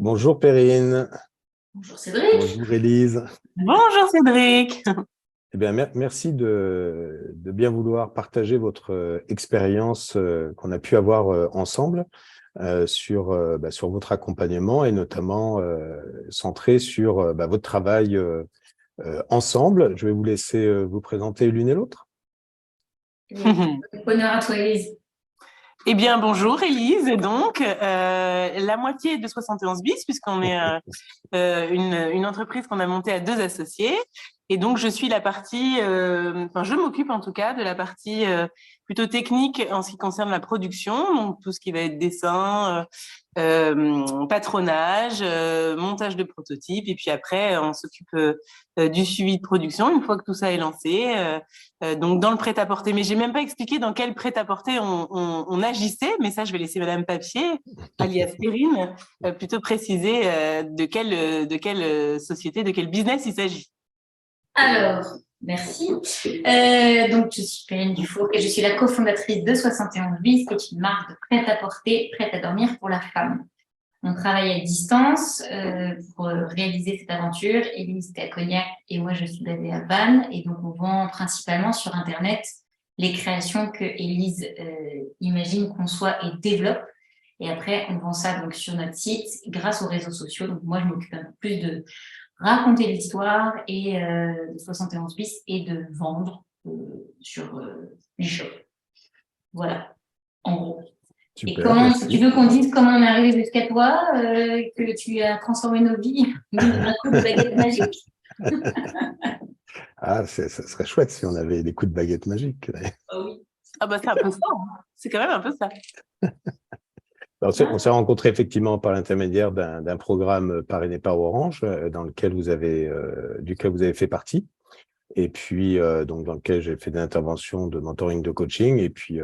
Bonjour Perrine, Bonjour Cédric. bonjour Élise. Bonjour Cédric. Eh bien, merci de bien vouloir partager votre expérience qu'on a pu avoir ensemble sur votre accompagnement et notamment centré sur votre travail ensemble. Je vais vous laisser vous présenter l'une et l'autre. Honneur à toi, Elise. Eh bien, bonjour Élise. Donc, la moitié de 71 bis, puisqu'on est une entreprise qu'on a montée à deux associés. Et donc, je suis la partie, je m'occupe en tout cas de la partie plutôt technique en ce qui concerne la production, donc tout ce qui va être dessin, patronage, montage de prototypes. Et puis après, on s'occupe du suivi de production une fois que tout ça est lancé. Donc, dans le prêt-à-porter. Mais j'ai même pas expliqué dans quel prêt-à-porter on agissait, mais ça, je vais laisser Madame Papier, alias Perrine, plutôt préciser de quelle société, de quel business il s'agit. Alors, merci. Donc, je suis Perrine Dufault et je suis la cofondatrice de 71 bis, qui est une marque de prêt-à-porter, prêt-à-dormir pour la femme. On travaille à distance pour réaliser cette aventure. Élise était à Cognac et moi, je suis basée à Vannes. Et donc, on vend principalement sur Internet les créations que Élise imagine, conçoit et développe. Et après, on vend ça donc sur notre site grâce aux réseaux sociaux. Donc, moi, je m'occupe un peu plus de raconter l'histoire et de 71 bis et de vendre sur l'e-shop. Voilà, en gros. Super, Et comment, merci. tu veux qu'on dise comment on est arrivé jusqu'à toi, que tu as transformé nos vies d'un coup de baguette magique? Ah, ça serait chouette si on avait des coups de baguette magique. Oh oui. Ah bah c'est un peu ça, hein. C'est quand même un peu ça. On s'est rencontrés effectivement par l'intermédiaire d'un programme parrainé par Orange, duquel vous avez fait partie. Et puis, donc, dans lequel j'ai fait des interventions de mentoring, de coaching. Et puis,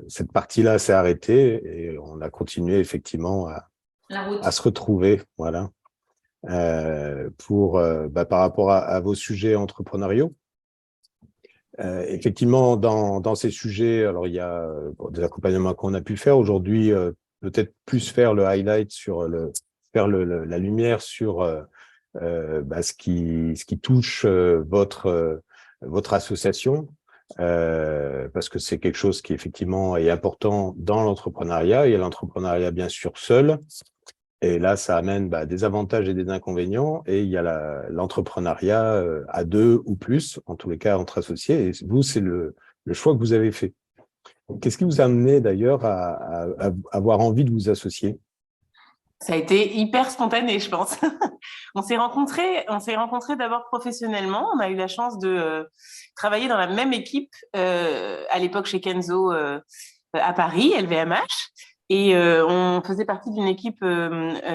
cette partie-là s'est arrêtée et on a continué effectivement à se retrouver, voilà, par rapport à vos sujets entrepreneuriaux. Effectivement, dans ces sujets, alors il y a des accompagnements qu'on a pu faire aujourd'hui, peut-être plus faire le highlight faire la lumière sur ce qui touche votre association, parce que c'est quelque chose qui effectivement est important dans l'entrepreneuriat. Il y a l'entrepreneuriat bien sûr seul, et là ça amène des avantages et des inconvénients, et il y a l'entrepreneuriat à deux ou plus, en tous les cas entre associés, et vous c'est le choix que vous avez fait. Qu'est-ce qui vous a amené d'ailleurs à avoir envie de vous associer? Ça a été hyper spontané, je pense. On s'est rencontrés d'abord professionnellement. On a eu la chance de travailler dans la même équipe à l'époque chez Kenzo à Paris, LVMH. Et on faisait partie d'une équipe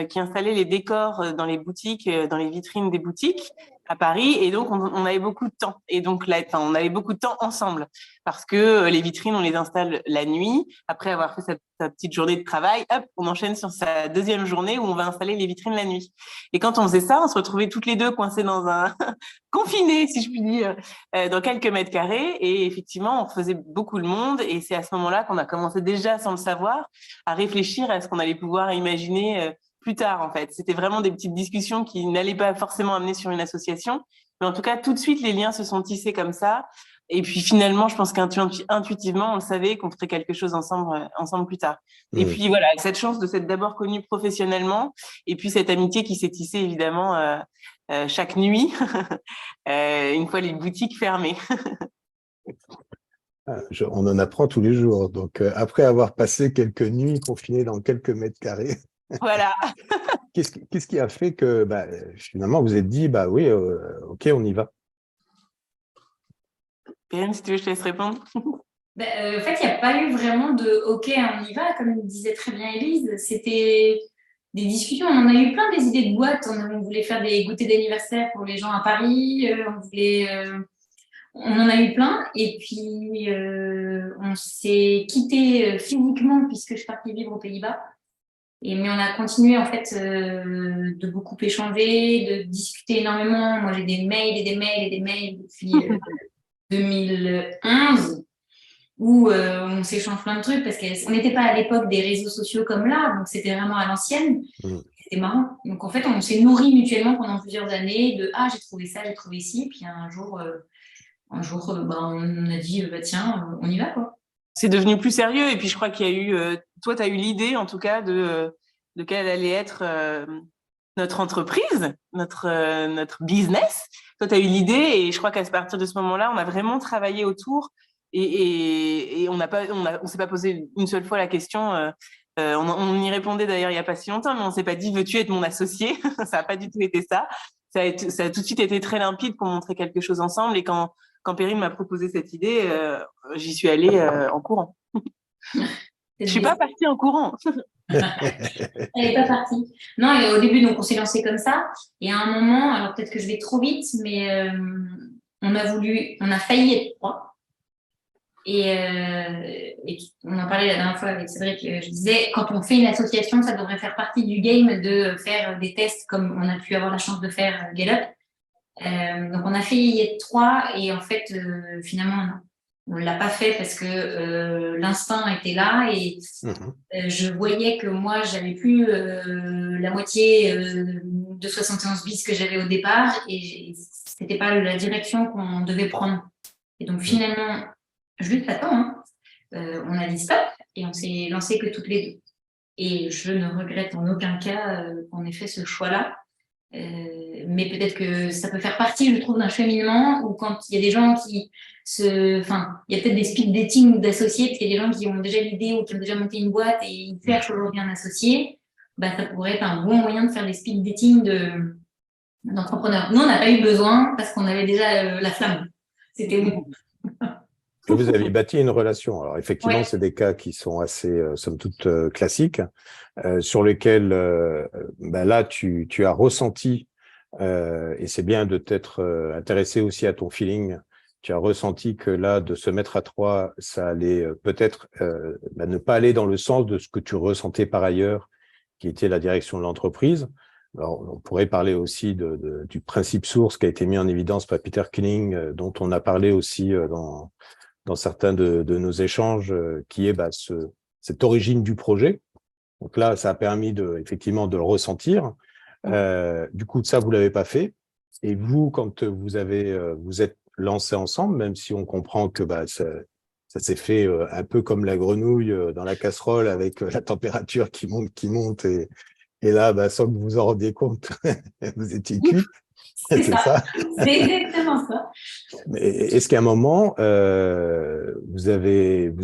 qui installait les décors dans les boutiques, dans les vitrines des boutiques à Paris. Et donc, on avait beaucoup de temps. Et donc, là, on avait beaucoup de temps ensemble parce que les vitrines, on les installe la nuit. Après avoir fait sa petite journée de travail, hop, on enchaîne sur sa deuxième journée où on va installer les vitrines la nuit. Et quand on faisait ça, on se retrouvait toutes les deux coincées dans un confiné, si je puis dire, dans quelques mètres carrés. Et effectivement, on faisait beaucoup de monde. Et c'est à ce moment-là qu'on a commencé déjà, sans le savoir, à réfléchir à ce qu'on allait pouvoir imaginer plus tard, en fait. C'était vraiment des petites discussions qui n'allaient pas forcément amener sur une association. Mais en tout cas, tout de suite, les liens se sont tissés comme ça. Et puis finalement, je pense qu'intuitivement, on le savait qu'on ferait quelque chose ensemble plus tard. Et puis voilà, cette chance de s'être d'abord connue professionnellement, et puis cette amitié qui s'est tissée évidemment chaque nuit, une fois les boutiques fermées. On en apprend tous les jours. Donc, après avoir passé quelques nuits confinées dans quelques mètres carrés, Voilà. qu'est-ce qui a fait que finalement vous êtes dit, oui, ok, on y va? Perrine, si tu veux, je te laisse répondre. En fait, il n'y a pas eu vraiment de OK, on y va, comme disait très bien Élise. C'était des discussions. On en a eu plein des idées de boîtes. On voulait faire des goûters d'anniversaire pour les gens à Paris. On en a eu plein. Et puis, on s'est quitté physiquement puisque je suis partie vivre aux Pays-Bas. Mais on a continué en fait de beaucoup échanger, de discuter énormément. Moi, j'ai des mails et des mails et des mails depuis 2011. où on s'échange plein de trucs parce qu'on n'était pas à l'époque des réseaux sociaux comme là, donc c'était vraiment à l'ancienne. C'était marrant. Donc en fait, on s'est nourris mutuellement pendant plusieurs années de ah j'ai trouvé ça, j'ai trouvé ci, puis un jour on a dit tiens on y va quoi. C'est devenu plus sérieux et puis je crois qu'il y a eu toi tu as eu l'idée en tout cas de quelle allait être notre entreprise, notre business. Toi, tu as eu l'idée et je crois qu'à partir de ce moment-là, on a vraiment travaillé autour et on s'est pas posé une seule fois la question. On y répondait d'ailleurs il y a pas si longtemps, mais on s'est pas dit veux-tu être mon associé? Ça a pas du tout été ça. Ça a tout de suite été très limpide qu'on montrait quelque chose ensemble et quand Perrine m'a proposé cette idée, j'y suis allée en courant. Je suis pas partie en courant. Elle n'est pas partie. Non, et au début, donc, on s'est lancé comme ça. Et à un moment, alors peut-être que je vais trop vite, mais on a failli être 3. Et on en parlait la dernière fois avec Cédric. Je disais, quand on fait une association, ça devrait faire partie du game de faire des tests comme on a pu avoir la chance de faire Gallup. Donc, on a failli y être 3 et en fait, finalement, on l'a pas fait parce que l'instinct était là et je voyais que moi j'avais plus la moitié de 71 bis que j'avais au départ et c'était pas la direction qu'on devait prendre. Et donc finalement, juste attends, on a dit stop et on s'est lancé que toutes les deux. Et je ne regrette en aucun cas qu'on ait fait ce choix-là. Mais peut-être que ça peut faire partie, je trouve, d'un cheminement où quand il y a des gens il y a peut-être des speed dating d'associés, parce qu'il y a des gens qui ont déjà l'idée ou qui ont déjà monté une boîte et ils cherchent aujourd'hui un associé, ça pourrait être un bon moyen de faire des speed dating d'entrepreneurs. Nous, on n'a pas eu besoin parce qu'on avait déjà la flamme. C'était bon. Vous avez bâti une relation. Alors effectivement, c'est des cas qui sont assez, somme toute, classiques, sur lesquels là tu as ressenti, et c'est bien de t'être intéressé aussi à ton feeling. Tu as ressenti que là, de se mettre à 3, ça allait peut-être ne pas aller dans le sens de ce que tu ressentais par ailleurs, qui était la direction de l'entreprise. Alors, on pourrait parler aussi du principe source qui a été mis en évidence par Peter Killing, dont on a parlé aussi dans certains de nos échanges, qui est cette origine du projet. Donc là, ça a permis effectivement de le ressentir. Du coup, ça, vous l'avez pas fait. Et vous, quand vous êtes lancés ensemble, même si on comprend que ça s'est fait un peu comme la grenouille dans la casserole avec la température qui monte et là, sans que vous vous en rendiez compte, vous étiez cuit. C'est ça. C'est exactement ça. Mais est-ce qu'à un moment, vous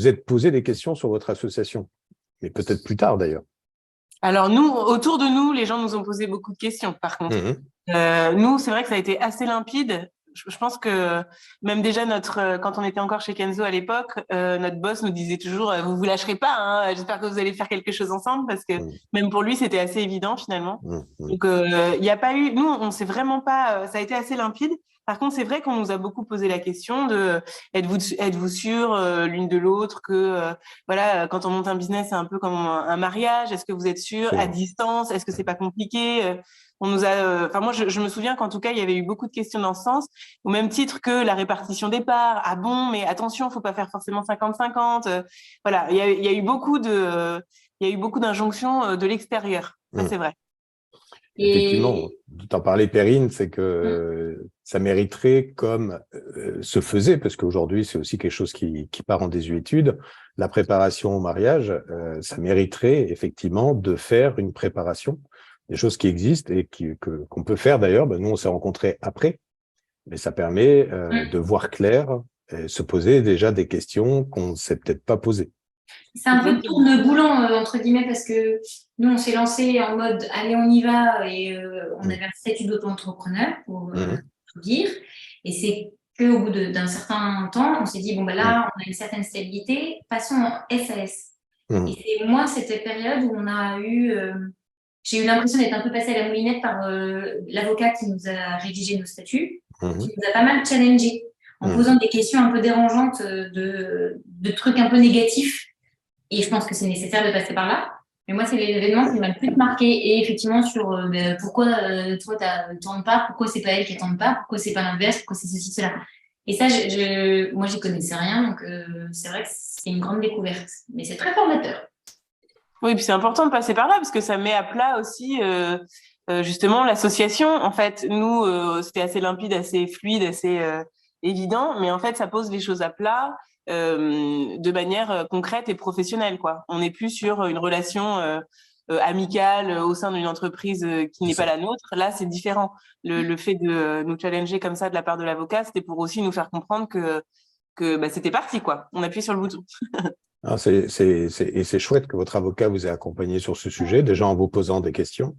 êtes posé des questions sur votre association? Mais peut-être plus tard, d'ailleurs. Alors, nous, autour de nous, les gens nous ont posé beaucoup de questions, par contre. Nous, c'est vrai que ça a été assez limpide. Je pense que même déjà quand on était encore chez Kenzo à l'époque, notre boss nous disait toujours vous lâcherez pas, hein, j'espère que vous allez faire quelque chose ensemble parce que même pour lui c'était assez évident finalement. Donc il y a pas eu, nous on s'est vraiment pas, ça a été assez limpide. Par contre c'est vrai qu'on nous a beaucoup posé la question de êtes-vous sûr l'une de l'autre que voilà quand on monte un business c'est un peu comme un mariage, est-ce que vous êtes sûr à distance, est-ce que c'est pas compliqué? On nous a, moi, je me souviens qu'en tout cas, il y avait eu beaucoup de questions dans ce sens, au même titre que la répartition des parts. Ah bon, mais attention, faut pas faire forcément 50-50. Voilà, il y a eu beaucoup d'injonctions de l'extérieur. Ça, c'est vrai. Effectivement, t'en parlais, Perrine, c'est que ça mériterait, comme se faisait, parce qu'aujourd'hui, c'est aussi quelque chose qui part en désuétude, la préparation au mariage, ça mériterait effectivement de faire une préparation, des choses qui existent et qu'on peut faire d'ailleurs. Nous, on s'est rencontrés après, mais ça permet de voir clair et se poser déjà des questions qu'on ne s'est peut-être pas posées. C'est un peu tourne-boulant, entre guillemets, parce que nous, on s'est lancé en mode « allez, on y va » et on avait un statut d'auto-entrepreneur, pour tout dire. Et c'est qu'au bout d'un certain temps, on s'est dit « bon, là, on a une certaine stabilité, passons en SAS ». Et c'est moi, cette période où j'ai eu l'impression d'être un peu passée à la moulinette par l'avocat qui nous a rédigé nos statuts, qui nous a pas mal challengé en posant des questions un peu dérangeantes de trucs un peu négatifs. Et je pense que c'est nécessaire de passer par là. Mais moi, c'est l'événement qui m'a le plus marqué. Et effectivement, sur pourquoi toi, tu n'attends pas, pourquoi c'est pas elle qui attend pas, pourquoi c'est pas l'inverse, pourquoi c'est ceci, cela. Et ça, moi, j'y connaissais rien, donc c'est vrai que c'est une grande découverte. Mais c'est très formateur. Oui, puis c'est important de passer par là parce que ça met à plat aussi justement l'association. En fait, nous, c'était assez limpide, assez fluide, assez évident, mais en fait, ça pose les choses à plat de manière concrète et professionnelle, quoi. On n'est plus sur une relation amicale au sein d'une entreprise qui n'est pas la nôtre. Là, c'est différent. Le fait de nous challenger comme ça de la part de l'avocat, c'était pour aussi nous faire comprendre que bah, c'était parti, quoi. On appuie sur le bouton. Ah, et c'est chouette que votre avocat vous ait accompagné sur ce sujet, déjà en vous posant des questions.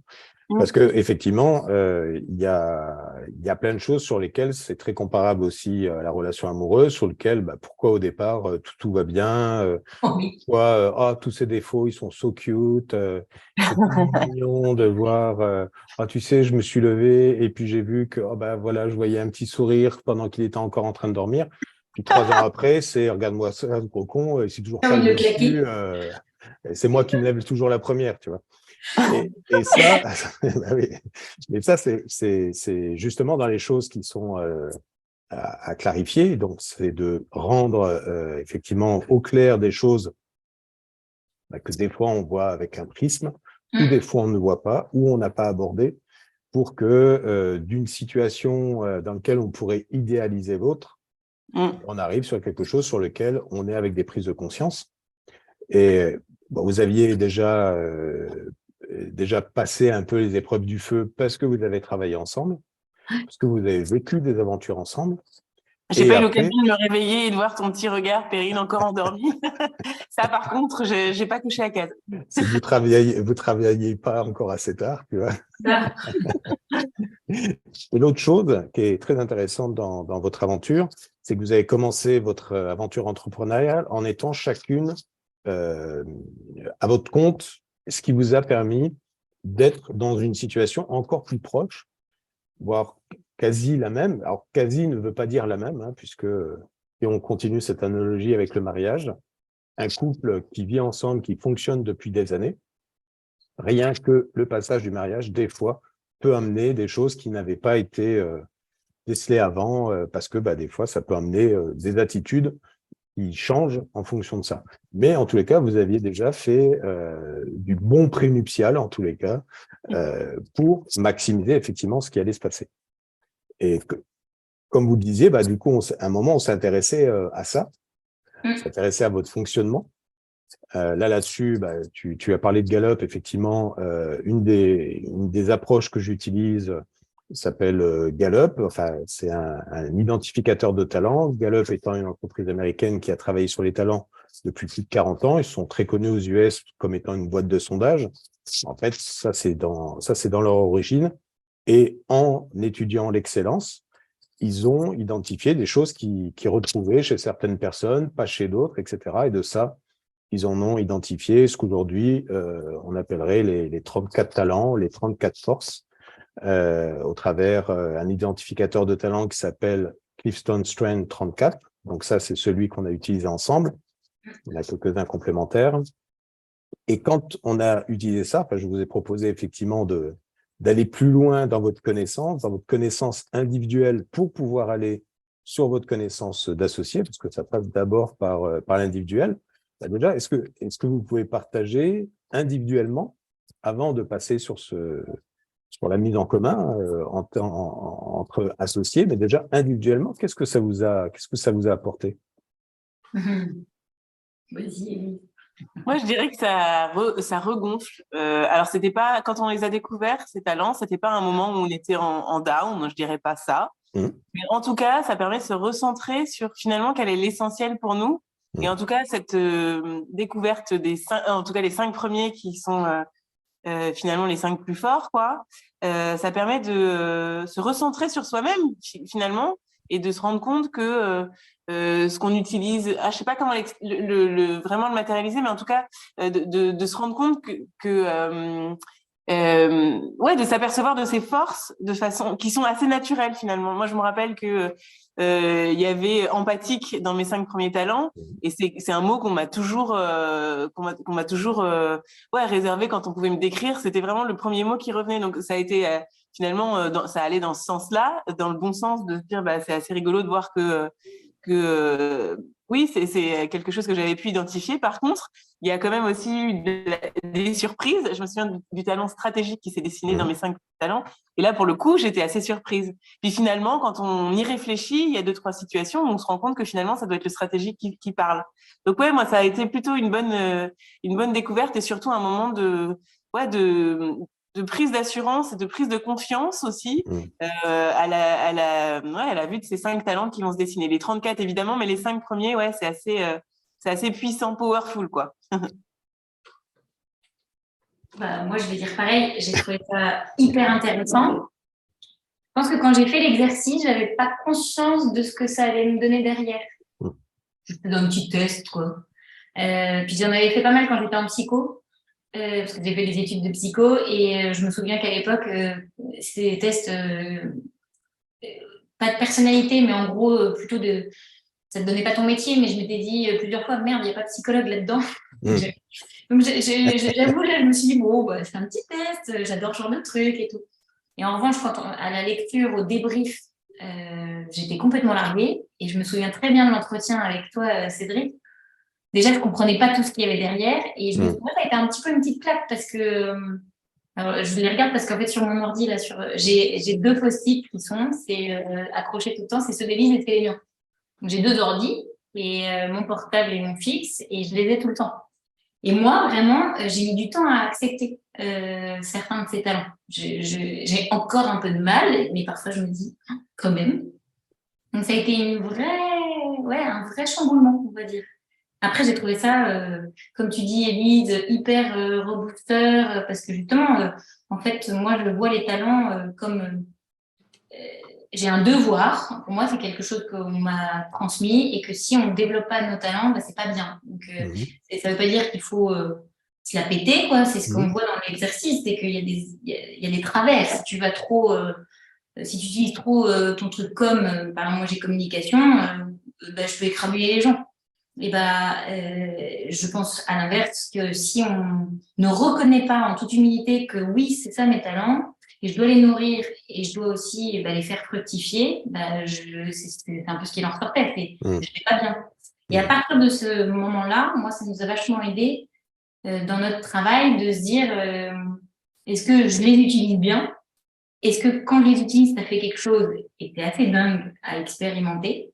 Parce que effectivement, il y a plein de choses sur lesquelles c'est très comparable aussi à la relation amoureuse, sur lesquelles, pourquoi au départ tout va bien, pourquoi tous ces défauts ils sont so cute, c'est mignon de voir, tu sais, je me suis levé et puis j'ai vu que voilà, je voyais un petit sourire pendant qu'il était encore en train de dormir. Puis 3 ans après, c'est regarde-moi ça, gros con, c'est toujours pas le dessus, c'est moi qui me lève toujours la première, tu vois. Et ça, oui. Mais ça, c'est justement dans les choses qui sont à clarifier. Donc, c'est de rendre effectivement au clair des choses que des fois on voit avec un prisme, ou des fois on ne voit pas, ou on n'a pas abordé, pour que d'une situation dans laquelle on pourrait idéaliser l'autre, on arrive sur quelque chose sur lequel on est avec des prises de conscience. Et vous aviez déjà passé un peu les épreuves du feu parce que vous avez travaillé ensemble, parce que vous avez vécu des aventures ensemble. J'ai pas eu l'occasion de me réveiller et de voir ton petit regard, Perrine, encore endormie. Ça, par contre, j'ai pas couché à case. C'est que vous travailliez pas encore assez tard, tu vois. Et l'autre chose qui est très intéressante dans votre aventure, c'est que vous avez commencé votre aventure entrepreneuriale en étant chacune à votre compte, ce qui vous a permis d'être dans une situation encore plus proche, voire quasi la même. Alors, quasi ne veut pas dire la même, puisque, et on continue cette analogie avec le mariage, un couple qui vit ensemble, qui fonctionne depuis des années, rien que le passage du mariage, des fois, peut amener des choses qui n'avaient pas été décelées avant, parce que des fois, ça peut amener des attitudes qui changent en fonction de ça. Mais en tous les cas, vous aviez déjà fait du bon prénuptial, en tous les cas, pour maximiser effectivement ce qui allait se passer. Et comme vous le disiez, du coup, à un moment, on s'est intéressé à ça, on s'est intéressé à votre fonctionnement. Là-dessus, tu as parlé de Gallup, effectivement, une des approches que j'utilise s'appelle Gallup. Enfin, c'est un identificateur de talent. Gallup étant une entreprise américaine qui a travaillé sur les talents depuis plus de 40 ans. Ils sont très connus aux US comme étant une boîte de sondage. En fait, ça, c'est dans leur origine. Et en étudiant l'excellence, ils ont identifié des choses qui retrouvaient chez certaines personnes, pas chez d'autres, etc. Et de ça, ils en ont identifié ce qu'aujourd'hui, on appellerait les 34 talents, les 34 forces, au travers un identificateur de talent qui s'appelle Clifton Strand 34. Donc ça, c'est celui qu'on a utilisé ensemble. Il y en a quelques-uns complémentaires. Et quand on a utilisé ça, je vous ai proposé effectivement d'aller plus loin dans votre connaissance individuelle pour pouvoir aller sur votre connaissance d'associé, parce que ça passe d'abord par l'individuel. Déjà, est-ce que vous pouvez partager individuellement, avant de passer sur la mise en commun entre associés, mais déjà individuellement, qu'est-ce que ça vous a apporté? Vas-y. Moi, je dirais que ça regonfle. Alors, c'était pas quand on les a découverts, ces talents, c'était pas un moment où on était en down. Je dirais pas ça. Mais en tout cas, ça permet de se recentrer sur finalement quel est l'essentiel pour nous. Et en tout cas, cette découverte en tout cas les 5 premiers qui sont finalement les 5 plus forts, quoi. Ça permet de se recentrer sur soi-même finalement et de se rendre compte que ce qu'on utilise, je sais pas comment vraiment le matérialiser, mais en tout cas de se rendre compte de s'apercevoir de ses forces de façon qui sont assez naturelles finalement. Moi, je me rappelle que il y avait empathique dans mes 5 premiers talents, et c'est un mot qu'on m'a toujours réservé quand on pouvait me décrire. C'était vraiment le premier mot qui revenait. Donc ça a été finalement, ça allait dans ce sens-là, dans le bon sens, de se dire, c'est assez rigolo de voir que oui, c'est quelque chose que j'avais pu identifier. Par contre, il y a quand même aussi eu des surprises. Je me souviens du talent stratégique qui s'est dessiné dans mes 5 talents. Et là, pour le coup, j'étais assez surprise. Puis finalement, quand on y réfléchit, il y a 2-3 situations où on se rend compte que finalement, ça doit être le stratégique qui parle. Donc ouais, moi, ça a été plutôt une bonne découverte et surtout un moment de prise d'assurance et de prise de confiance aussi à la vue de ces 5 talents qui vont se dessiner. Les 34 évidemment, mais les 5 premiers, ouais, c'est assez puissant, powerful, quoi. Moi, je vais dire pareil, j'ai trouvé ça hyper intéressant. Je pense que quand j'ai fait l'exercice, j'avais pas conscience de ce que ça allait me donner derrière. C'était dans un petit test, quoi. Puis j'en avais fait pas mal quand j'étais en psycho. Parce que j'ai fait des études de psycho et je me souviens qu'à l'époque, c'était des tests pas de personnalité, mais en gros, plutôt de... Ça te donnait pas ton métier, mais je m'étais dit plusieurs fois, merde, il n'y a pas de psychologue là-dedans. Donc j'avoue, là, je me suis dit, bon, c'est un petit test, j'adore ce genre de truc et tout. Et en revanche, à la lecture, au débrief, j'étais complètement larguée et je me souviens très bien de l'entretien avec toi, Cédric. Déjà, je comprenais pas tout ce qu'il y avait derrière et je me souviens, ça a été un petit peu une petite claque parce que, alors, je les regarde parce qu'en fait, sur mon ordi, là, j'ai 2 post-it qui sont, c'est accrochés tout le temps, c'est ceux d'Élise et c'est les miens. Donc, j'ai 2 ordis et mon portable et mon fixe et je les ai tout le temps. Et moi, vraiment, j'ai mis du temps à accepter certains de ces talents. J'ai encore un peu de mal, mais parfois je me dis, quand même. Donc, ça a été un vrai chamboulement, on va dire. Après, j'ai trouvé ça, comme tu dis, Élise, hyper rebooster, parce que justement, en fait, moi, je vois les talents comme j'ai un devoir. Pour moi, c'est quelque chose qu'on m'a transmis et que si on ne développe pas nos talents, c'est pas bien. Donc, ça veut pas dire qu'il faut se la péter, quoi. C'est ce qu'on voit dans l'exercice, c'est qu'il y a il y a des travers. Si tu vas trop, si tu utilises trop ton truc par exemple, moi, j'ai communication, je peux écrabuler les gens. Et je pense à l'inverse que si on ne reconnaît pas en toute humilité que oui, c'est ça mes talents, et je dois les nourrir et je dois aussi les faire fructifier, c'est un peu ce qu'il en sortait, je vais pas bien. Et à partir de ce moment-là, moi, ça nous a vachement aidé dans notre travail de se dire est-ce que je les utilise bien? Est-ce que quand je les utilise, ça fait quelque chose et c'est assez dingue à expérimenter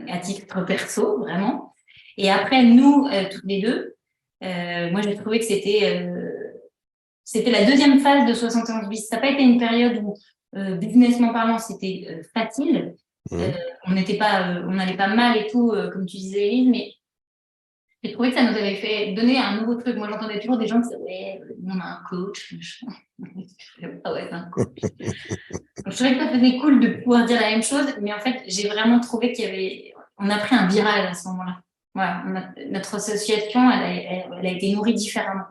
à titre perso, vraiment. Et après, nous, toutes les deux, moi, j'ai trouvé que c'était la deuxième phase de 71 bis. Ça n'a pas été une période où, businessment parlant, c'était facile. On allait pas mal et tout, comme tu disais, Elise, mais j'ai trouvé que ça nous avait fait donner un nouveau truc. Moi, j'entendais toujours des gens qui disaient, ouais, on a un coach. Ah ouais, c'est un coach. Donc, je trouvais que ça faisait cool de pouvoir dire la même chose, mais en fait, j'ai vraiment trouvé on a pris un virage à ce moment-là. Voilà, notre association, elle a été nourrie différemment.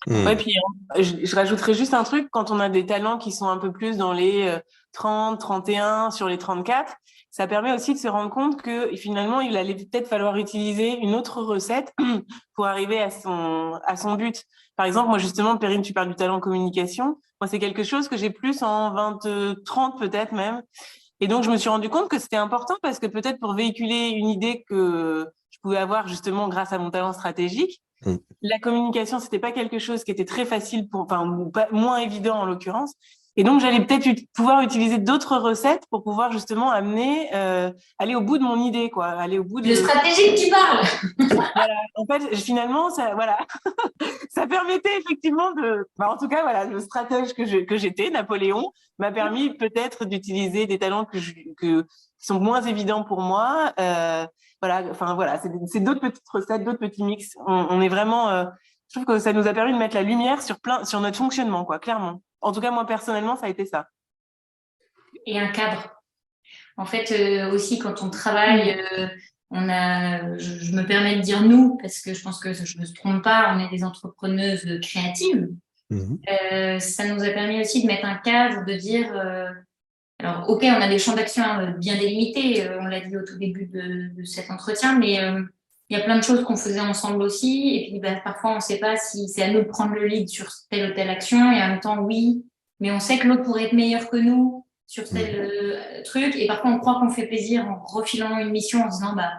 Ouais, puis je rajouterais juste un truc, quand on a des talents qui sont un peu plus dans les 30, 31, sur les 34, ça permet aussi de se rendre compte que finalement, il allait peut-être falloir utiliser une autre recette pour arriver à son but. Par exemple, moi justement, Perrine, tu parles du talent communication. Moi, c'est quelque chose que j'ai plus en 20, 30 peut-être même. Et donc, je me suis rendu compte que c'était important parce que peut-être pour véhiculer une idée que je pouvais avoir justement grâce à mon talent stratégique, la communication, c'était pas quelque chose qui était très facile moins évident en l'occurrence. Et donc, j'allais peut-être pouvoir utiliser d'autres recettes pour pouvoir justement aller au bout de mon idée, quoi. Aller au bout de... Le stratégique qui parle. Voilà. En fait, finalement, ça permettait effectivement en tout cas, voilà, le stratège que j'étais, Napoléon, m'a permis peut-être d'utiliser des talents qui sont moins évidents pour moi. C'est d'autres petites recettes, d'autres petits mix. On est vraiment, je trouve que ça nous a permis de mettre la lumière sur notre fonctionnement, quoi, clairement. En tout cas, moi, personnellement, ça a été ça. Et un cadre. En fait, aussi, quand on travaille, je me permets de dire nous, parce que je pense que je ne me trompe pas, on est des entrepreneuses créatives. Ça nous a permis aussi de mettre un cadre, de dire, alors, ok, on a des champs d'action bien délimités, on l'a dit au tout début de cet entretien, mais il y a plein de choses qu'on faisait ensemble aussi. Et puis, parfois, on ne sait pas si c'est à nous de prendre le lead sur telle ou telle action. Et en même temps, oui, mais on sait que l'autre pourrait être meilleur que nous sur tel truc, et parfois on croit qu'on fait plaisir en refilant une mission en se disant bah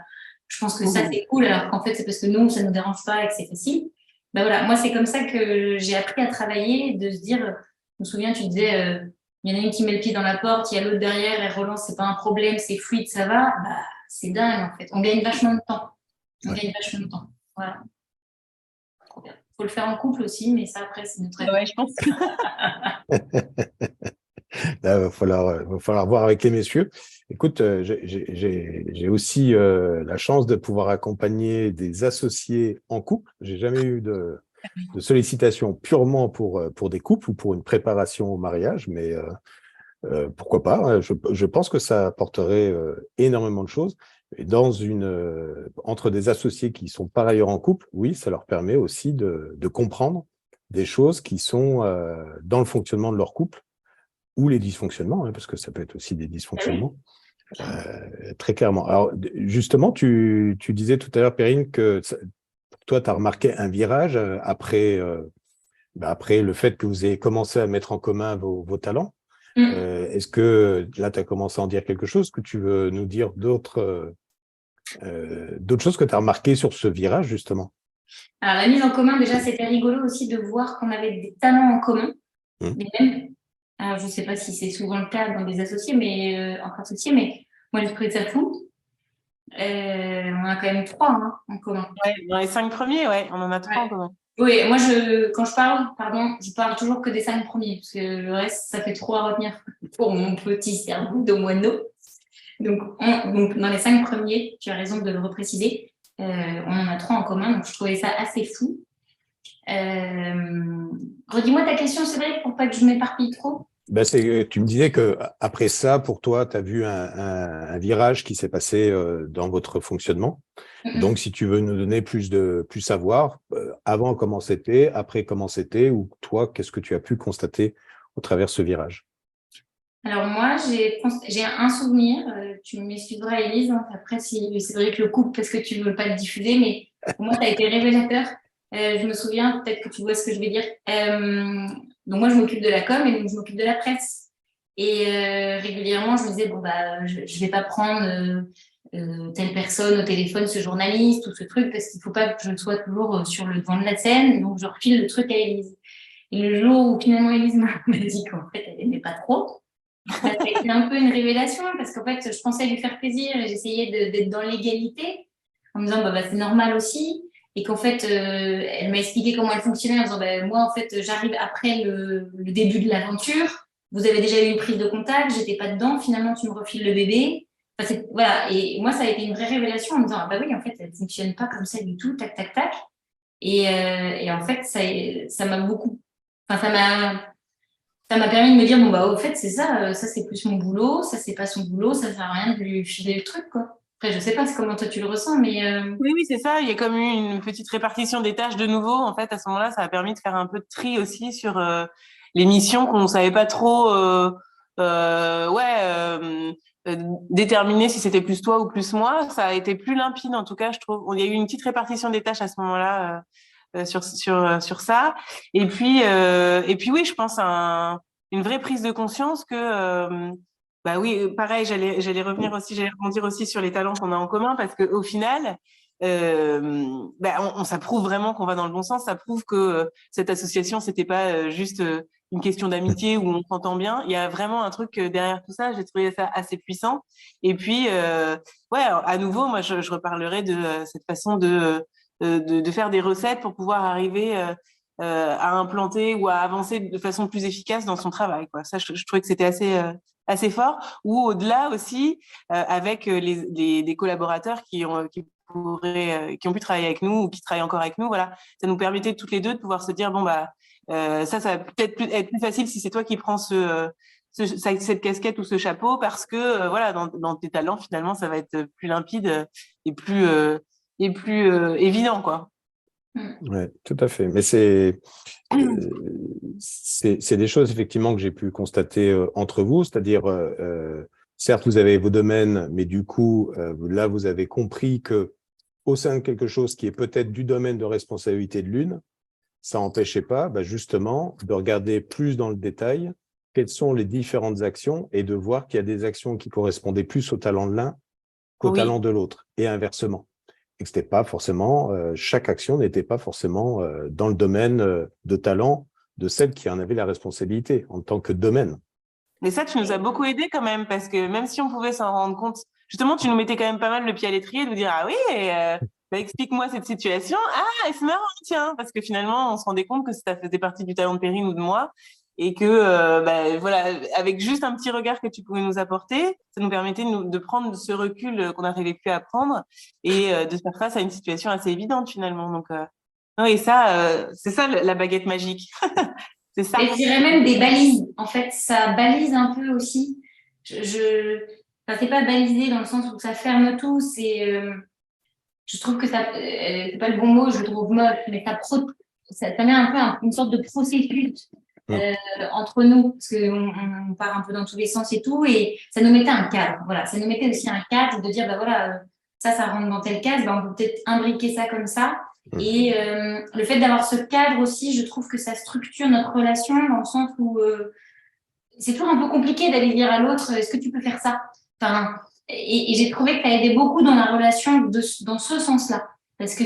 je pense que ça c'est cool, alors qu'en fait c'est parce que nous ça nous dérange pas et que c'est facile. Ben voilà, moi c'est comme ça que j'ai appris à travailler, de se dire, je me souviens tu disais il y en a une qui met le pied dans la porte, il y a l'autre derrière, elle relance, c'est pas un problème, c'est fluide, ça va, bah c'est dingue en fait, on gagne vachement de temps, voilà. Trop bien. Faut le faire en couple aussi, mais ça après c'est notre avis. Ouais, je pense. Là, va falloir voir avec les messieurs. Écoute, j'ai aussi la chance de pouvoir accompagner des associés en couple. J'ai jamais eu de sollicitation purement pour des couples ou pour une préparation au mariage, mais pourquoi pas, hein. Je pense que ça apporterait énormément de choses. Et entre des associés qui sont par ailleurs en couple, oui, ça leur permet aussi de comprendre des choses qui sont dans le fonctionnement de leur couple ou les dysfonctionnements, hein, parce que ça peut être aussi des dysfonctionnements, très clairement. Alors, justement, tu disais tout à l'heure, Perrine, que toi, tu as remarqué un virage après le fait que vous ayez commencé à mettre en commun vos talents. Est-ce que là, tu as commencé à en dire quelque chose? Que tu veux nous dire d'autres choses que tu as remarquées sur ce virage, justement? Alors, la mise en commun, déjà, c'était rigolo aussi de voir qu'on avait des talents en commun. Mais même, alors, je ne sais pas si c'est souvent le cas dans des associés, mais entre associés, mais moi, j'ai trouvé ça fou. On a quand même 3 en commun. Ouais, dans les 5 premiers, ouais, on en a 3 en commun. Oui, moi, quand je parle, je parle toujours que des 5 premiers, parce que le reste, ça fait trop à retenir pour mon petit cerveau de moineau. Donc, dans les 5 premiers, tu as raison de le repréciser, on en a 3 en commun, donc je trouvais ça assez fou. Redis-moi ta question, c'est vrai, pour pas que je m'éparpille trop. Tu me disais que après ça, pour toi, tu as vu un virage qui s'est passé dans votre fonctionnement. Donc, si tu veux nous donner plus savoir, avant comment c'était, après comment c'était, ou toi, qu'est-ce que tu as pu constater au travers ce virage? Alors moi, j'ai un souvenir, tu m'excuseras Élise, hein, après c'est vrai que le couple, parce que tu ne veux pas le diffuser, mais pour moi, ça a été révélateur. Je me souviens, peut-être que tu vois ce que je vais dire. Donc moi, je m'occupe de la com et donc je m'occupe de la presse. Et régulièrement, je me disais, bon, bah, je vais pas prendre telle personne au téléphone, ce journaliste ou ce truc, parce qu'il faut pas que je sois toujours sur le devant de la scène. Donc je refile le truc à Élise. Et le jour où finalement Élise m'a dit qu'en fait, elle aimait pas trop, ça a été un peu une révélation parce qu'en fait, je pensais lui faire plaisir et j'essayais d'être dans l'égalité en me disant, bah, c'est normal aussi. Et qu'en fait, elle m'a expliqué comment elle fonctionnait en disant, bah, moi, en fait, j'arrive après le début de l'aventure. Vous avez déjà eu une prise de contact, j'étais pas dedans. Finalement, tu me refiles le bébé. Enfin, voilà. Et moi, ça a été une vraie révélation en me disant, ah, bah oui, en fait, elle fonctionne pas comme ça du tout, tac, tac, tac. Et en fait, ça m'a beaucoup, enfin, ça m'a permis de me dire, bon, bah, au fait, c'est ça, ça, c'est plus mon boulot, ça, c'est pas son boulot, ça sert à rien de lui filer le truc, quoi. Après, je sais pas comment toi tu le ressens, mais Oui, c'est ça. Il y a comme eu une petite répartition des tâches de nouveau. En fait, à ce moment-là, ça a permis de faire un peu de tri aussi sur les missions qu'on ne savait pas trop déterminer si c'était plus toi ou plus moi. Ça a été plus limpide, en tout cas, je trouve. Il y a eu une petite répartition des tâches à ce moment-là sur ça. Et puis oui, je pense une vraie prise de conscience que bah oui, pareil, j'allais rebondir aussi sur les talents qu'on a en commun parce que au final, ça prouve vraiment qu'on va dans le bon sens. Ça prouve que cette association, c'était pas juste une question d'amitié où on s'entend bien. Il y a vraiment un truc derrière tout ça. J'ai trouvé ça assez puissant. Et puis, alors, à nouveau, moi, je reparlerai de cette façon de faire des recettes pour pouvoir arriver à implanter ou à avancer de façon plus efficace dans son travail, quoi. Ça, je trouvais que c'était assez fort. Ou au-delà aussi, avec des collaborateurs qui ont pu travailler avec nous ou qui travaillent encore avec nous, voilà, ça nous permettait toutes les deux de pouvoir se dire bon bah ça va peut-être être plus facile si c'est toi qui prends cette casquette ou ce chapeau parce que voilà dans tes talents finalement ça va être plus limpide et plus évident quoi. Ouais, tout à fait. Mais c'est des choses effectivement que j'ai pu constater entre vous, c'est-à-dire certes vous avez vos domaines, mais du coup là vous avez compris que au sein de quelque chose qui est peut-être du domaine de responsabilité de l'une, ça n'empêchait pas justement de regarder plus dans le détail quelles sont les différentes actions et de voir qu'il y a des actions qui correspondaient plus au talent de l'un qu'au talent de l'autre, et inversement. Et que c'était pas forcément, chaque action n'était pas forcément dans le domaine de talent de celle qui en avait la responsabilité en tant que domaine. Mais ça, tu nous as beaucoup aidé quand même, parce que même si on pouvait s'en rendre compte, justement, tu nous mettais quand même pas mal le pied à l'étrier de nous dire, ah oui, explique-moi cette situation. Ah, et c'est marrant, tiens, parce que finalement, on se rendait compte que ça faisait partie du talent de Perrine ou de moi, et que, voilà, avec juste un petit regard que tu pouvais nous apporter, ça nous permettait de prendre ce recul qu'on n'arrivait plus à prendre et de faire face à une situation assez évidente finalement. Donc, non, et ça, c'est ça la baguette magique. C'est ça. Et je dirais même des balises. En fait, ça balise un peu aussi. Enfin, c'est pas balisé dans le sens où ça ferme tout. Je trouve que ça, c'est pas le bon mot, je le trouve moche, mais ça met un peu une sorte de processus entre nous, parce qu'on part un peu dans tous les sens et tout, et ça nous mettait un cadre. Voilà, ça nous mettait aussi un cadre de dire, bah voilà, ça rentre dans telle case, bah on peut peut-être imbriquer ça comme ça. Et le fait d'avoir ce cadre aussi, je trouve que ça structure notre relation dans le sens où c'est toujours un peu compliqué d'aller dire à l'autre, est-ce que tu peux faire ça? Enfin, et j'ai trouvé que ça aidait beaucoup dans la relation dans ce sens-là. Parce que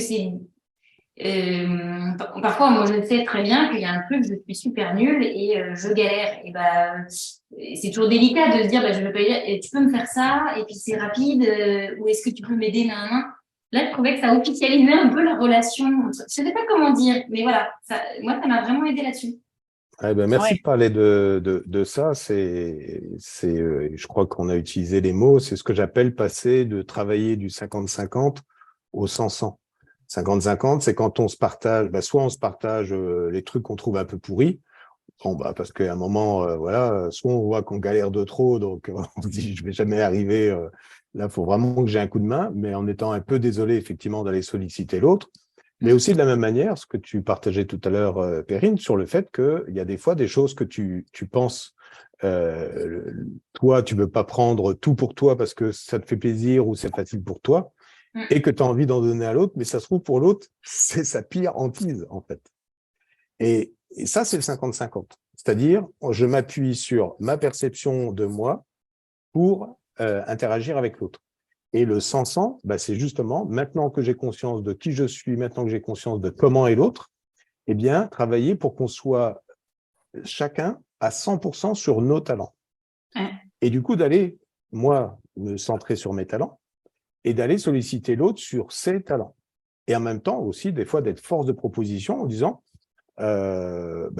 parfois, moi, je sais très bien qu'il y a un truc, je suis super nulle et je galère. Et bah, c'est toujours délicat de se dire, bah, je vais pas dire, tu peux me faire ça, et puis c'est rapide, ou est-ce que tu peux m'aider, nan. Là, je trouvais que ça officialisait un peu la relation. Je ne sais pas comment dire, mais voilà, moi, ça m'a vraiment aidé là-dessus. Merci de parler de ça. Je crois qu'on a utilisé les mots. C'est ce que j'appelle passer de travailler du 50-50 au 100-100. 50-50, c'est quand on se partage, soit on se partage les trucs qu'on trouve un peu pourris. Bon, parce qu'à un moment, voilà, soit on voit qu'on galère de trop, donc on se dit je vais jamais arriver. Là, il faut vraiment que j'ai un coup de main, mais en étant un peu désolé effectivement d'aller solliciter l'autre. Mais aussi de la même manière, ce que tu partageais tout à l'heure, Perrine, sur le fait qu'il y a des fois des choses que tu penses, toi, tu veux pas prendre tout pour toi parce que ça te fait plaisir ou c'est facile pour toi, et que tu as envie d'en donner à l'autre, mais ça se trouve pour l'autre, c'est sa pire hantise, en fait. Et ça, c'est le 50-50. C'est-à-dire, je m'appuie sur ma perception de moi pour interagir avec l'autre. Et le 100-100, c'est justement, maintenant que j'ai conscience de qui je suis, maintenant que j'ai conscience de comment est l'autre, eh bien, travailler pour qu'on soit chacun à 100% sur nos talents. Et du coup, d'aller, moi, me centrer sur mes talents et d'aller solliciter l'autre sur ses talents. Et en même temps aussi, des fois, d'être force de proposition en disant,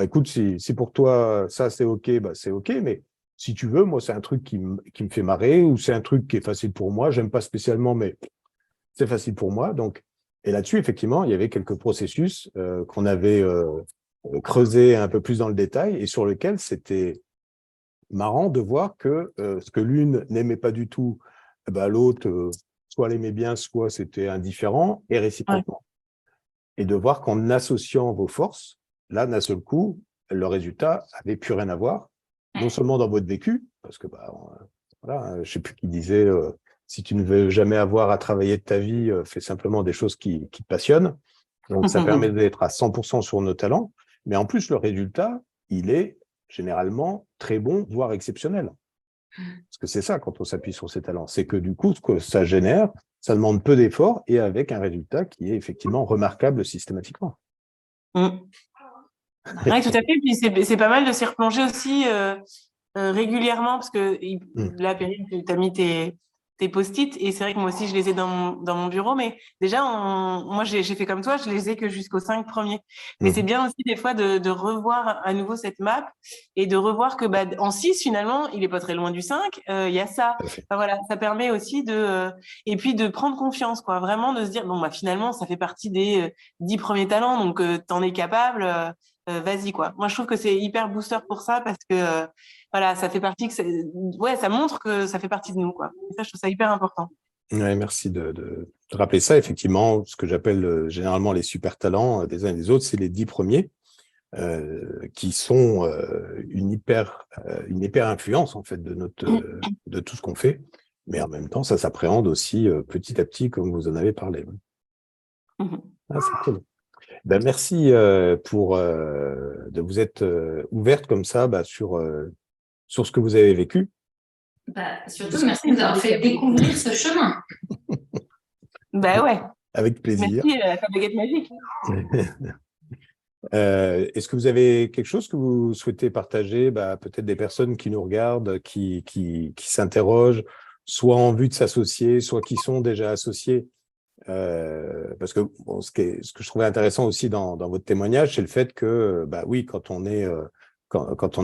écoute, si pour toi, ça, c'est OK, c'est OK, mais si tu veux, moi, c'est un truc qui me fait marrer ou c'est un truc qui est facile pour moi. J'aime pas spécialement, mais c'est facile pour moi. Donc, et là-dessus, effectivement, il y avait quelques processus qu'on avait creusés un peu plus dans le détail et sur lesquels c'était marrant de voir que ce que l'une n'aimait pas du tout, l'autre, soit l'aimait bien, soit c'était indifférent et réciproquement. Et de voir qu'en associant vos forces, là, d'un seul coup, le résultat avait plus rien à voir. Non seulement dans votre vécu, parce que voilà, je sais plus qui disait si tu ne veux jamais avoir à travailler de ta vie, fais simplement des choses qui te passionnent. Donc ça permet d'être à 100% sur nos talents, mais en plus le résultat, il est généralement très bon, voire exceptionnel. Parce que c'est ça quand on s'appuie sur ses talents, c'est que du coup ce que ça génère, ça demande peu d'efforts et avec un résultat qui est effectivement remarquable systématiquement. Oui, tout à fait. Puis c'est pas mal de s'y replonger aussi régulièrement parce que là, Perrine, tu as mis tes post-it et c'est vrai que moi aussi, je les ai dans mon bureau. Mais déjà, moi, j'ai fait comme toi, je les ai que jusqu'aux 5 premiers. Mais c'est bien aussi des fois de revoir à nouveau cette map et de revoir que en 6, finalement, il est pas très loin du 5. Il y a ça. Enfin, voilà, ça permet aussi et puis de prendre confiance, quoi. Vraiment de se dire, bon, finalement, ça fait partie des 10 premiers talents, donc t'en es capable. Vas-y, quoi. Moi, je trouve que c'est hyper booster pour ça parce que voilà, ça fait partie ça montre que ça fait partie de nous, quoi. Et ça, je trouve ça hyper important. Ouais, merci de rappeler ça. Effectivement, ce que j'appelle généralement les super talents des uns et des autres, c'est les 10 premiers qui sont une hyper influence en fait de tout ce qu'on fait. Mais en même temps, ça s'appréhende aussi petit à petit, comme vous en avez parlé. C'est cool. Merci pour de vous être ouverte comme ça sur sur ce que vous avez vécu. Surtout, merci de nous avoir fait découvrir ce chemin. Ouais. Avec plaisir. Merci, la baguette magique. Est-ce que vous avez quelque chose que vous souhaitez partager, peut-être des personnes qui nous regardent, qui s'interrogent, soit en vue de s'associer, soit qui sont déjà associés? Parce que ce que je trouvais intéressant aussi dans votre témoignage, c'est le fait que, oui, quand on est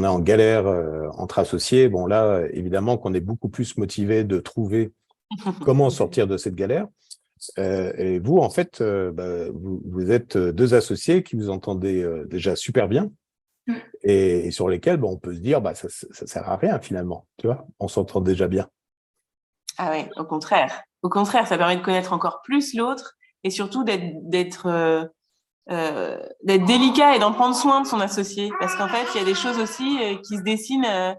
en galère entre associés, bon là, évidemment qu'on est beaucoup plus motivé de trouver comment sortir de cette galère. Et vous, en fait, vous êtes deux associés qui vous entendez déjà super bien et sur lesquels on peut se dire ça sert à rien finalement, tu vois, on s'entend déjà bien. Ah oui, au contraire. Au contraire, ça permet de connaître encore plus l'autre et surtout d'être délicat et d'en prendre soin de son associé. Parce qu'en fait, il y a des choses aussi qui se dessinent.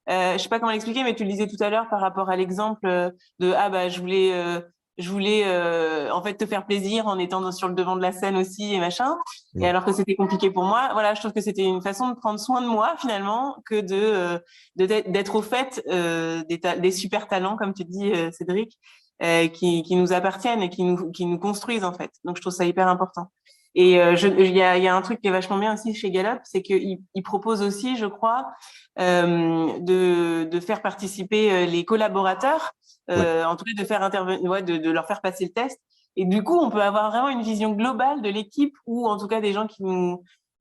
Je sais pas comment l'expliquer, mais tu le disais tout à l'heure par rapport à l'exemple de je voulais en fait te faire plaisir en étant sur le devant de la scène aussi et machin. Et alors que c'était compliqué pour moi, voilà, je trouve que c'était une façon de prendre soin de moi finalement que d'être au fait des super talents, comme tu dis, Cédric, qui nous appartiennent et qui nous construisent en fait. Donc je trouve ça hyper important. Et il y a un truc qui est vachement bien aussi chez Gallup, c'est qu'il propose aussi, je crois, de faire participer les collaborateurs, en tout cas de faire intervenir, de leur faire passer le test. Et du coup, on peut avoir vraiment une vision globale de l'équipe ou en tout cas des gens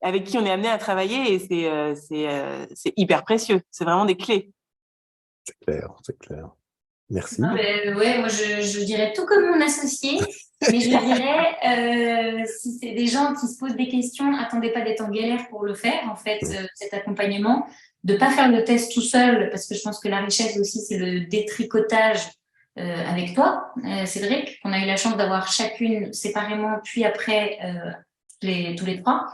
avec qui on est amené à travailler. Et c'est hyper précieux. C'est vraiment des clés. C'est clair. Merci. Ouais, moi je dirais tout comme mon associé, mais je dirais si c'est des gens qui se posent des questions, attendez pas d'être en galère pour le faire, en fait, cet accompagnement, de pas faire le test tout seul, parce que je pense que la richesse aussi c'est le détricotage avec toi, Cédric, qu'on a eu la chance d'avoir chacune séparément, puis après tous les trois.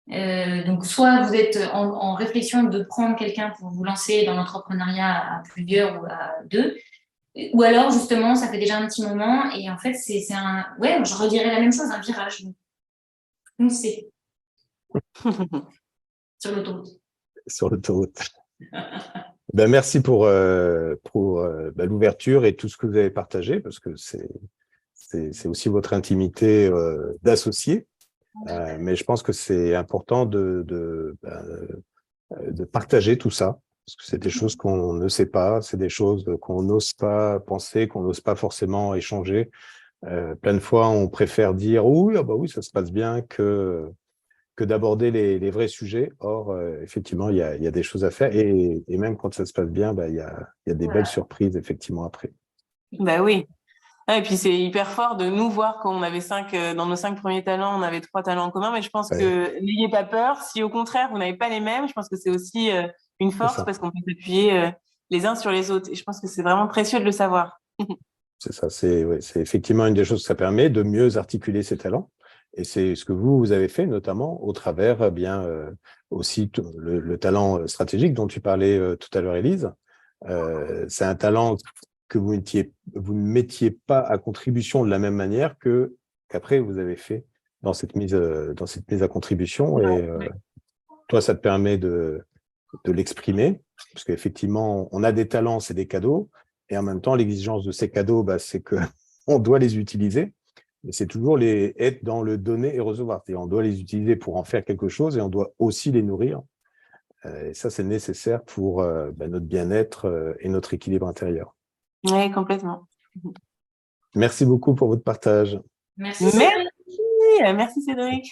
Donc, soit vous êtes en réflexion de prendre quelqu'un pour vous lancer dans l'entrepreneuriat à plusieurs ou à deux, ou alors, justement, ça fait déjà un petit moment et en fait, c'est ouais, je redirais la même chose, un virage. Foncez. Sur l'autoroute. Sur l'autoroute. Merci pour l'ouverture et tout ce que vous avez partagé, parce que c'est aussi votre intimité d'associé. Mais je pense que c'est important de partager tout ça. Parce que c'est des choses qu'on ne sait pas, c'est des choses qu'on n'ose pas penser, qu'on n'ose pas forcément échanger. Plein de fois, on préfère dire oui, ça se passe bien que d'aborder les vrais sujets. Or, effectivement, il y a des choses à faire. Et même quand ça se passe bien, il y a des belles surprises, effectivement, après. Oui. Et puis, c'est hyper fort de nous voir qu'on avait dans nos 5 premiers talents, on avait 3 talents en commun. Mais je pense que n'ayez pas peur. Si au contraire, vous n'avez pas les mêmes, je pense que c'est aussi une force parce qu'on peut s'appuyer les uns sur les autres. Et je pense que c'est vraiment précieux de le savoir. C'est ça. C'est effectivement une des choses que ça permet de mieux articuler ses talents. Et c'est ce que vous avez fait, notamment au travers aussi le talent stratégique dont tu parlais tout à l'heure, Élise. C'est un talent que vous ne mettiez pas à contribution de la même manière qu'après vous avez fait dans cette mise à contribution. Et toi, ça te permet de l'exprimer, parce qu'effectivement, on a des talents, c'est des cadeaux, et en même temps, l'exigence de ces cadeaux, c'est que on doit les utiliser. Mais c'est toujours être dans le donner et recevoir. C'est-à-dire, on doit les utiliser pour en faire quelque chose et on doit aussi les nourrir. Et ça, c'est nécessaire pour notre bien-être et notre équilibre intérieur. Oui, complètement. Merci beaucoup pour votre partage. Merci Cédric. Merci Cédric.